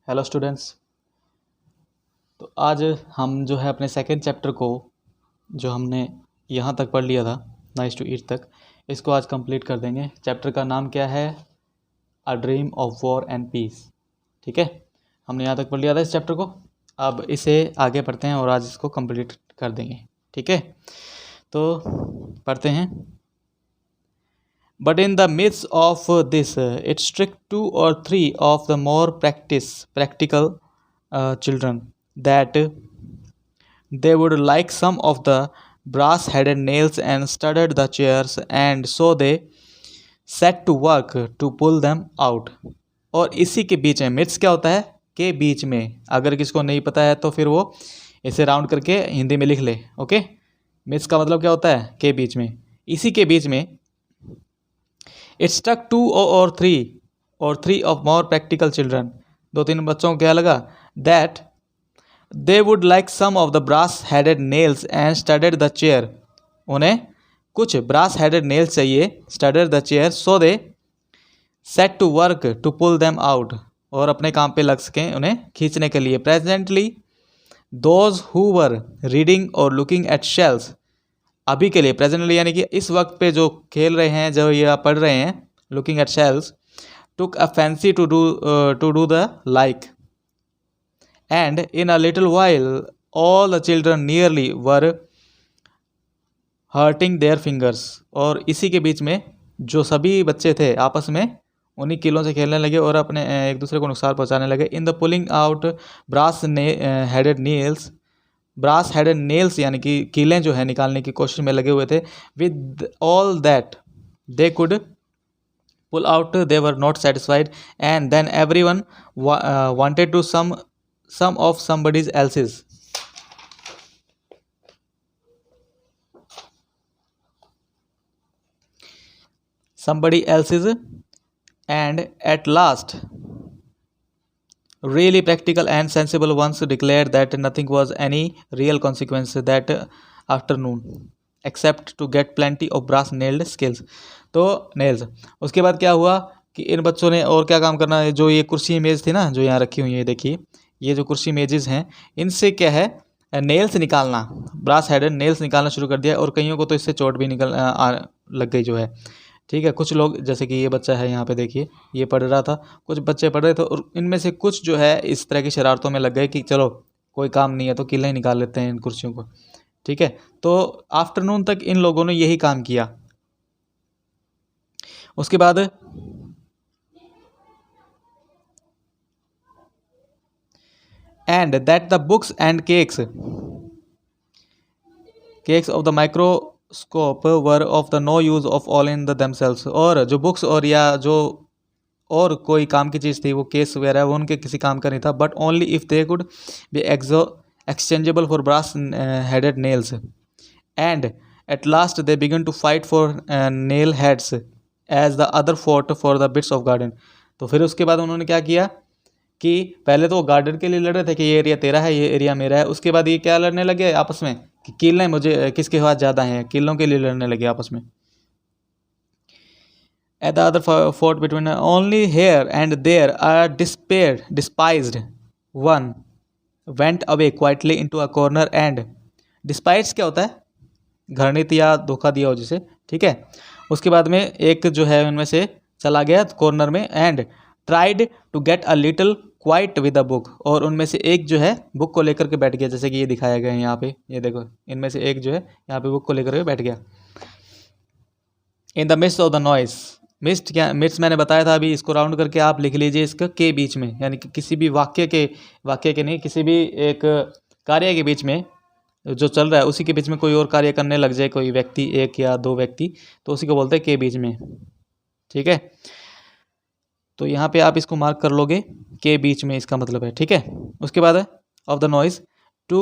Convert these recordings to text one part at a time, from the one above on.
Hello students. तो आज हम जो है अपने सेकंड चैप्टर को जो हमने यहाँ तक पढ़ लिया था नाइस टू ईट तक, इसको आज कंप्लीट कर देंगे। चैप्टर का नाम क्या है? A dream of war and peace. ठीक है, हमने यहाँ तक पढ़ लिया था इस चैप्टर को। अब इसे आगे पढ़ते हैं और आज इसको कंप्लीट कर देंगे। ठीक है, तो पढ़ते हैं। But in the midst of this, it struck 2 or 3 of the more practical children that they would like some of the brass-headed nails and studded the chairs, and so they set to work to pull them out. और इसी के बीच में midst क्या होता है? के बीच में। अगर किसको नहीं पता है तो फिर वो इसे राउंड करके हिंदी में लिख ले। ओके, मिड्स का मतलब क्या होता है? के बीच में। इसी के बीच में It struck 2 or 3 of more practical children. 2-3 बच्चों को क्या लगा? That they would like some of the brass-headed nails and studded the chair. उन्हें कुछ brass-headed nails चाहिए, studded the chair, so they set to work to pull them out. और अपने काम पे लग सकें उन्हें खींचने के लिए। Presently, those who were reading or looking at shells. अभी के लिए प्रेजेंटली यानी कि इस वक्त पे जो खेल रहे हैं, जो ये पढ़ रहे हैं, looking at shells, took a fancy to do the like, and in a little while all the children nearly were hurting their fingers. और इसी के बीच में जो सभी बच्चे थे आपस में उन्हीं कीलों से खेलने लगे और अपने एक दूसरे को नुकसान पहुंचाने लगे। In the pulling out brass headed nails, brass headed nails यानी कि कीलें जो है निकालने की कोशिश में लगे हुए थे। With all that they could pull out they were not satisfied, and then every one wanted to some of somebody's else's. somebody else's, and at last really practical and sensible ones declared that nothing was any real consequence that afternoon except to get plenty of brass nailed skills. तो nails, उसके बाद क्या हुआ कि इन बच्चों ने और क्या काम करना है? जो ये कुर्सी इमेज थी ना, जो यहाँ रखी हुई है, देखिए ये जो कुर्सी इमेजेस हैं, इनसे क्या है? नेल्स निकालना, ब्रास हेडेड नेल्स निकालना शुरू कर दिया। और कईयों को तो इससे चोट भी लग गई जो है। ठीक है, कुछ लोग जैसे कि ये बच्चा है यहाँ पे देखिए, ये पढ़ रहा था, कुछ बच्चे पढ़ रहे थे और इनमें से कुछ जो है इस तरह की शरारतों में लग गए कि चलो कोई काम नहीं है तो किले ही निकाल लेते हैं इन कुर्सियों को। ठीक है, तो आफ्टरनून तक इन लोगों ने यही काम किया। उसके बाद and that the books and cakes of the microscope were of the no use of all in the themselves. और जो बुक्स और या जो और कोई काम की चीज़ थी, वो केस वगैरह, वो उनके किसी काम का नहीं था। But only if they could be exchangeable for brass headed nails, and at last they began to fight for nail heads as the other fought for the bits of garden. तो फिर उसके बाद उन्होंने क्या किया कि पहले तो वो गार्डन के लिए लड़ रहे थे कि ये एरिया तेरा है, ये एरिया मेरा है। उसके बाद ये क्या लड़ने लगे आपस में कि कीलें मुझे किसके पास ज़्यादा हैं, कीलों के लिए लड़ने लगे आपस में। At the other fought between only here and there a despised one went away quietly into a corner and despised क्या होता है? घृणित या धोखा दिया हो जिसे। ठीक है, उसके बाद में एक जो है उनमें से चला गया कॉर्नर में, and tried to get a little quiet with a book. और उनमें से एक जो है बुक को लेकर के बैठ गया, जैसे कि ये दिखाया गया है यहाँ पे, ये देखो, इनमें से एक जो है यहाँ पे बुक को लेकर के बैठ गया। In the mist of the noise, mist क्या? मिस्ट मैंने बताया था, अभी इसको राउंड करके आप लिख लीजिए इसका के बीच में, यानी कि किसी भी वाक्य के नहीं, किसी भी एक कार्य के बीच में जो चल रहा है उसी के बीच में कोई और कार्य करने लग जाए कोई व्यक्ति, एक या दो व्यक्ति, तो उसी को बोलते हैं के बीच में। ठीक है, तो यहाँ पे आप इसको मार्क कर लोगे, के बीच में इसका मतलब है। ठीक है, उसके बाद है of the noise to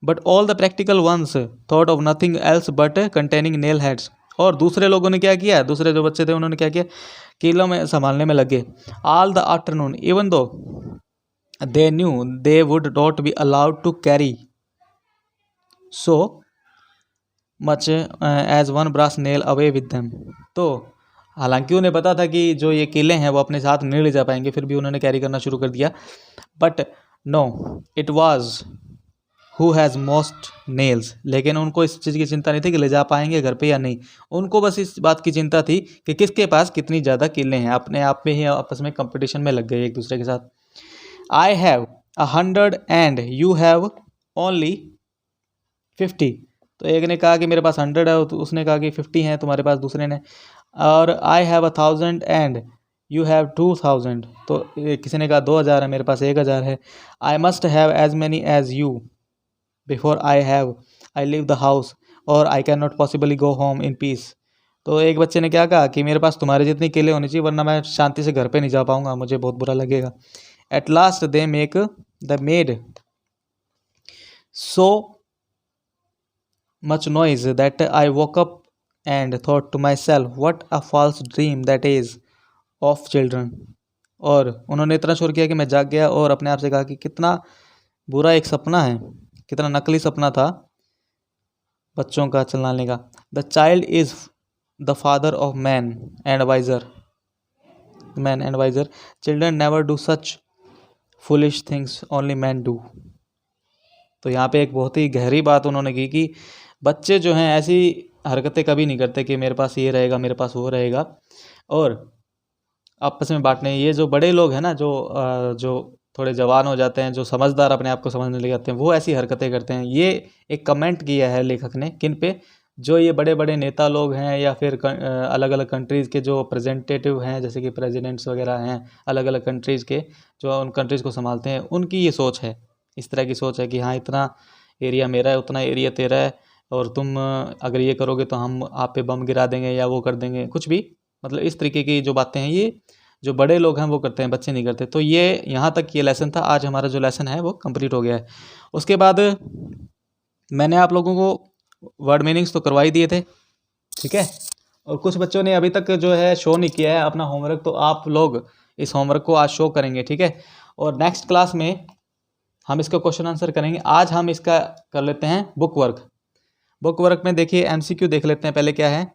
but all the practical ones thought of nothing else but containing nail heads. और दूसरे लोगों ने क्या किया? दूसरे जो बच्चे थे उन्होंने क्या किया? कीलों में संभालने में लगे। All the afternoon even though they knew they would not be allowed to carry so much as one brass nail away with them. तो हालांकि उन्हें पता था कि जो ये केले हैं वो अपने साथ नहीं ले जा पाएंगे, फिर भी उन्होंने कैरी करना शुरू कर दिया. But no, it was who has most nails. लेकिन उनको इस चीज़ की चिंता नहीं थी कि ले जा पाएंगे घर पे या नहीं. उनको बस इस बात की चिंता थी कि किसके पास कितनी ज़्यादा केले हैं. अपने आप में ही आपस में कंपटीशन में लग गए एक दूसरे के साथ. I have 100 and you have only 50. तो एक ने कहा कि मेरे पास 100 है, तो उसने कहा कि 50 है तुम्हारे पास, दूसरे ने. और I have 1000 and you have 2000. तो किसी ने कहा 2000 है, मेरे पास 1000 है. I must have as many as you before I leave the house और I can not possibly go home in peace. तो एक बच्चे ने क्या कहा कि मेरे पास तुम्हारे जितनी केले होनी चाहिए, वरना मैं शांति से घर पे नहीं जा पाऊंगा, मुझे बहुत बुरा लगेगा. Eight last they make the made so much noise that I woke up and thought to myself, what a false dream that is of children. और उन्होंने इतना शोर किया कि मैं जाग गया और अपने आप से कहा कि कितना बुरा एक सपना है, कितना नकली सपना था बच्चों का चलाने का. The child is the father of man and wiser. Children never do such foolish things, only man do. तो यहाँ पे एक बहुत ही गहरी बात उन्होंने की कि बच्चे जो हैं ऐसी हरकतें कभी नहीं करते कि मेरे पास ये रहेगा, मेरे पास वो रहेगा, और आपस में बांटने. ये जो बड़े लोग हैं ना, जो थोड़े जवान हो जाते हैं, जो समझदार अपने आप को समझने लग जाते हैं, वो ऐसी हरकतें करते हैं. ये एक कमेंट किया है लेखक ने, किन पे? जो ये बड़े बड़े नेता लोग हैं या फिर अलग अलग कंट्रीज़ के जो रिप्रेजेंटेटिव हैं, जैसे कि प्रेसिडेंट्स वगैरह हैं अलग अलग कंट्रीज़ के, जो उन कंट्रीज़ को संभालते हैं, उनकी ये सोच है. इस तरह की सोच है कि हाँ, इतना एरिया मेरा है, उतना एरिया तेरा है, और तुम अगर ये करोगे तो हम आप पे बम गिरा देंगे या वो कर देंगे, कुछ भी. मतलब इस तरीके की जो बातें हैं, ये जो बड़े लोग हैं वो करते हैं, बच्चे नहीं करते. तो ये यहाँ तक ये लेसन था. आज हमारा जो लेसन है वो कंप्लीट हो गया है. उसके बाद मैंने आप लोगों को वर्ड मीनिंग्स तो करवा ही दिए थे, ठीक है. और कुछ बच्चों ने अभी तक जो है शो नहीं किया है अपना होमवर्क, तो आप लोग इस होमवर्क को आज शो करेंगे, ठीक है. और नेक्स्ट क्लास में हम इसका क्वेश्चन आंसर करेंगे. आज हम इसका कर लेते हैं बुक वर्क. बुक वर्क में देखिए MCQ देख लेते हैं पहले क्या है.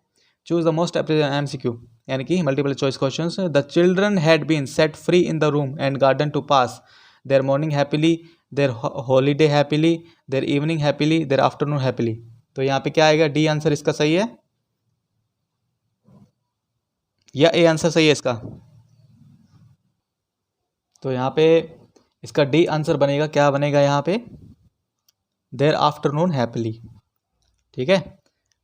चूज द मोस्ट MCQ, यानी कि multiple choice questions. The children had been set free in the room and garden to pass their morning happily, their holiday happily, their evening happily, their afternoon happily. तो यहाँ पे क्या आएगा? D answer इसका सही है या ए आंसर सही है इसका? तो यहाँ पे इसका डी आंसर बनेगा. क्या बनेगा यहाँ पे? देयर आफ्टरनून हैप्पीली, ठीक है.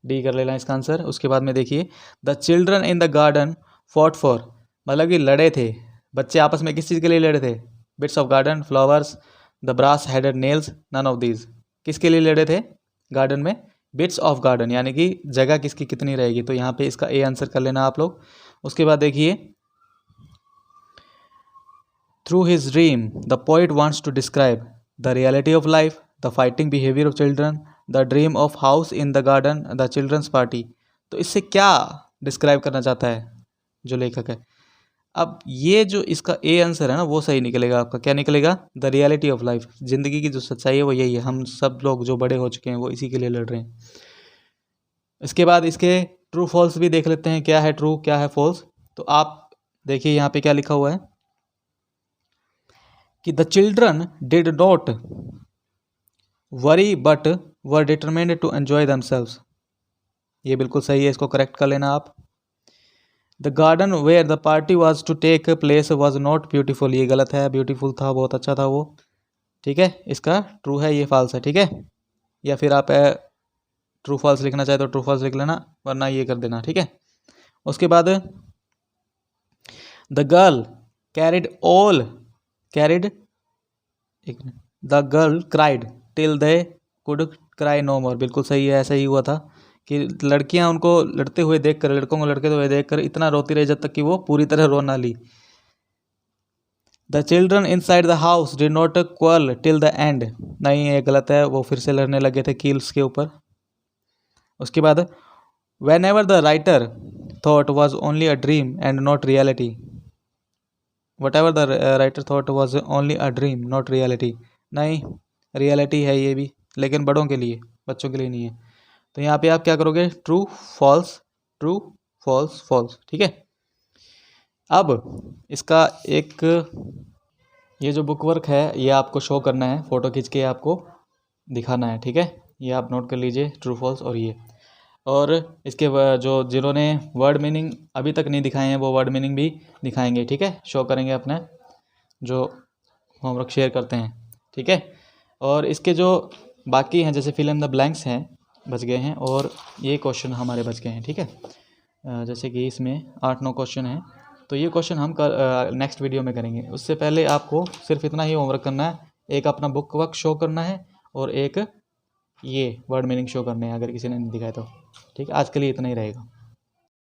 डी कर लेना इसका आंसर. उसके बाद में देखिए, the children in the garden fought for, मतलब कि लड़े थे. बच्चे आपस में किस चीज़ के लिए लड़े थे? Bits of garden, flowers, the brass headed nails, none of these. किसके लिए लड़े थे गार्डन में? बिट्स ऑफ गार्डन, यानी कि जगह किसकी कितनी रहेगी. तो यहाँ पे इसका ए आंसर कर लेना आप लोग. उसके बाद देखिए, through his dream the poet wants to describe the reality of life, the fighting behaviour of children, the dream of house in the garden, the children's party. तो इससे क्या डिस्क्राइब करना चाहता है जो लेखक है? अब ये जो इसका ए आंसर है ना, वो सही निकलेगा आपका. क्या निकलेगा? The reality of life. ज़िंदगी की जो सच्चाई है वो यही है. हम सब लोग जो बड़े हो चुके हैं वो इसी के लिए लड़ रहे हैं. इसके बाद इसके ट्रू फॉल्स भी देख लेते हैं, क्या है ट्रू क्या है फॉल्स. तो आप देखिए यहाँ पे क्या लिखा हुआ है कि the children did not worry but were determined to enjoy themselves. ये बिल्कुल सही है, इसको करेक्ट कर लेना आप. The garden where the party was to take place was not beautiful. ये गलत है, ब्यूटीफुल था, बहुत अच्छा था वो, ठीक है. इसका ट्रू है, ये फॉल्स है, ठीक है. या फिर आप ट्रू फॉल्स लिखना चाहे तो ट्रू फॉल्स लिख लेना, वरना ये कर देना, ठीक है. उसके बाद the girl the girl cried till they could cry no more. बिल्कुल सही है, ऐसा ही हुआ था कि लड़कियां उनको लड़ते हुए देखकर, लड़कों को लड़ते हुए देखकर इतना रोती रही जब तक कि वो पूरी तरह रो ना ली. The children inside the house did not quarrel till the end. नहीं, ये गलत है, वो फिर से लड़ने लगे थे कील्स के ऊपर. उसके बाद when ever the writer thought was only a dream and not reality. What ever the writer thought was only a dream not reality. नहीं, रियलिटी है ये भी, लेकिन बड़ों के लिए, बच्चों के लिए नहीं है. तो यहाँ पे आप क्या करोगे? True false, true false false. ठीक है, अब इसका एक ये जो बुक वर्क है ये आपको शो करना है, फ़ोटो खींच के आपको दिखाना है। ठीक है, ये आप नोट कर लीजिए, ट्रू फॉल्स और ये। और इसके जो जिन्होंने वर्ड मीनिंग अभी तक नहीं दिखाए हैं वो वर्ड मीनिंग भी दिखाएंगे। ठीक है, शो करेंगे अपना जो होमवर्क शेयर करते हैं। ठीक है, और इसके जो बाकी हैं जैसे फिल इन द ब्लैंक्स हैं बच गए हैं, और ये क्वेश्चन हमारे बच गए हैं। ठीक है, जैसे कि इसमें 8-9 क्वेश्चन हैं, तो ये क्वेश्चन हम नेक्स्ट वीडियो में करेंगे। उससे पहले आपको सिर्फ इतना ही होमवर्क करना है, एक अपना बुक वर्क शो करना है और एक ये वर्ड मीनिंग शो करने हैं अगर किसी ने नहीं दिखाया तो। ठीक है, आज के लिए इतना ही रहेगा।